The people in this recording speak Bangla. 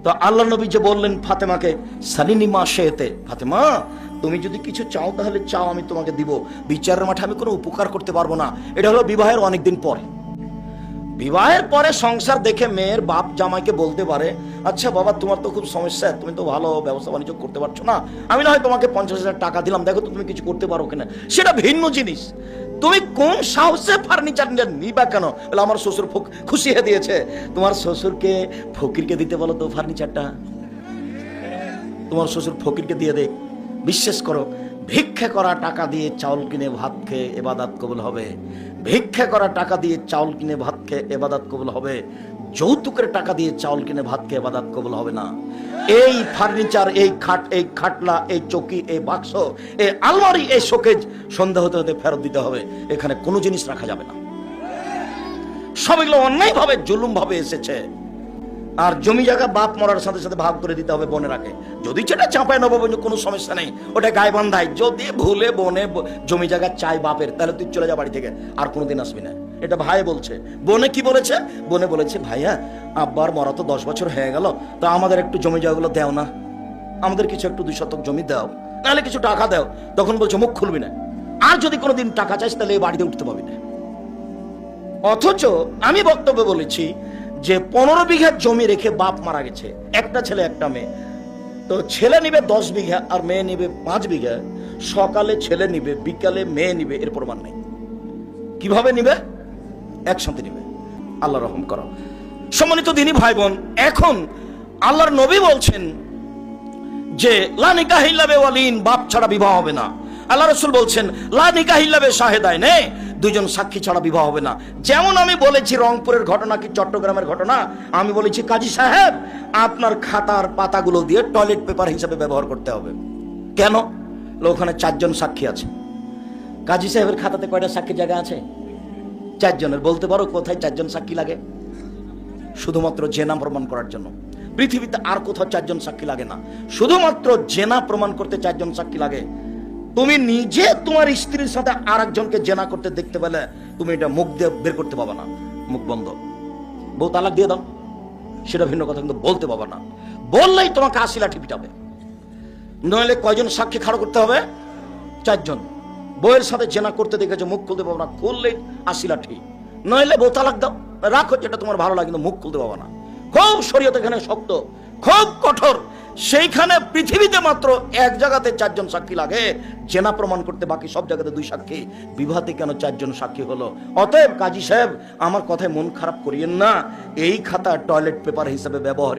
তো আল্লাহ নবী যে বললেন ফাতেমাকে, সালিনি মা শেতে, ফাতেমা তুমি যদি কিছু চাও তাহলে চাও, আমি তোমাকে দিব। বিচারের মাঠে আমি কোনো উপকার করতে পারবো না। এটা হলো বিবাহের অনেকদিন পরে। বিবাহের পরে সংসার দেখে মেয়ের বাপ জামাইকে বলতে পারে, আচ্ছা বাবা তোমার তো খুব সমস্যা, তুমি তো ভালো ব্যবসা বাণিজ্য করতে পারছো না, আমি না হয় তোমাকে 50,000 টাকা দিলাম, দেখো তো তুমি কিছু করতে পারো কিনা। সেটা ভিন্ন জিনিস। তুমি কোন সাহসে ফার্নিচার নিবা কেন? বলে আমার শ্বশুর খুশি হয়ে দিয়েছে। তোমার শ্বশুরকে ফকিরকে দিতে বলো তো ফার্নিচারটা, তোমার শ্বশুর ফকিরকে দিয়ে দেখ। বিশ্বাস করো, ভিক্ষা করা টাকা দিয়ে চাউল কিনে ভাত খেয়ে ইবাদত কবুল হবে। ভিক্ষা করা টাকা দিয়ে চাউল কিনে ভাত খেয়ে ইবাদত কবুল হবে। যৌতুকের টাকা দিয়ে চাউল কিনে ভাত খেয়ে ইবাদত কবুল হবে না। এই ফার্নিচার, এই খাট, এই খাটলা, এই চৌকি, এই বাক্স, এই আলমারি, এই শোকেজ সন্ধ্যা হতে হতে ফেরত দিতে হবে। এখানে কোনো জিনিস রাখা যাবে না। সবগুলো অন্যায় ভাবে, জুলুম ভাবে এসেছে। আর জমি জায়গা বাপ মরার সাথে সাথে ভাগ করে দিতে হবে বোনের আগে। যদি সেটা চাঁপায় নেবো কোনো সমস্যা নেই, ওটা গায়ে বান্ধায়। যদি ভুলে বনে জমি জায়গা চাই বাপের, তাহলে তুই চলে যা বাড়ি থেকে, আর কোনোদিন আসবি না। এটা ভাই বলছে। বোনে কি বলেছে? বোনে বলেছে, ভাইয়া আব্বার মরা তো 10 বছর হয়ে গেল, তো আমাদের একটু জমি জায়গাগুলো দেও না, আমাদের কিছু একটু 2 শতক জমি দাও, নাহলে কিছু টাকা দাও। তখন বলছে মুখ খুলবি না, আর যদি কোনোদিন টাকা চাইস তাহলে এই বাড়িতে উঠতে পারবি না। অথচ আমি বক্তব্যে বলেছি যে 15 বিঘা জমি রেখে বাপ মারা গেছে, একটা ছেলে একটা মেয়ে। তো ছেলে নিবে 10 বিঘা আর মেয়ে নিবে 5 বিঘা। সকালে ছেলে নিবে, বিকালে মেয়ে নিবে, এর প্রমাণ নেই। কিভাবে নিবে? একসাথে নিবে। আল্লাহ রহম করো। সম্মানিত দিনী ভাই বোন, এখন আল্লাহর নবী বলছেন যে লা নিকাহ ইল্লা বিওয়ালিন, বাপ ছাড়া বিবাহ হবে না। আল্লাহ রাসূল বলছেন লা নিকাহ ইল্লা বিশাহিদাইনে, 2 জন সাক্ষী ছাড়া বিবাহ হবে না। যেমন আমি বলেছি রংপুরের ঘটনা কি চট্টগ্রামের ঘটনা, আমি বলেছি কাজী সাহেব আপনার খাতার পাতাগুলো দিয়ে টয়লেট পেপার হিসেবে ব্যবহার করতে হবে। কেন? ওখানে 4 জন সাক্ষী আছে। কাজী সাহেবের খাতাতে কয়টা সাক্ষী জায়গা আছে? 4 জনের। বলতে পারো কোথায় 4 জন সাক্ষী লাগে? শুধুমাত্র জেনা প্রমাণ করার জন্য। পৃথিবীতে আর কোথাও 4 জন সাক্ষী লাগে না। শুধুমাত্র জেনা প্রমাণ করতে 4 জন সাক্ষী লাগে। তুমি নিজে তোমার স্ত্রীর সাথে আর একজনকে জেনা করতে দেখতে পেলে তুমি এটা মুখ দিয়ে বের করতে পাবা না, মুখ বন্ধ। বউ তালাক দিয়ে দাও, সেটা ভিন্ন কথা, কিন্তু বলতে পাবা না। বললেই তোমাকে 80 লাঠি পিটাবে। নইলে কয়জন সাক্ষী খাড়া করতে হবে? 4 জন। বউয়ের সাথে জেনা করতে দেখেছো, মুখ খুলতে পাবো না, খুললেই 80 লাঠি। নইলে বউ তালাক দাও, রাখো যেটা তোমার ভালো লাগে, কিন্তু মুখ খুলতে পাবো না। খুব শরীয়ত এখানে শক্ত, খুব কঠোর। সেইখানে পৃথিবীতে মাত্র এক জায়গাতে 4 জন সাক্ষী লাগে জেনা প্রমাণ করতে, বাকি সব জায়গাতে 2 সাক্ষী। বিবাহতে কেন 4 জন সাক্ষী হলো? অতএব কাজী সাহেব আমার কথায় মন খারাপ করিয়েন না, এই খাতা টয়লেট পেপার হিসেবে ব্যবহার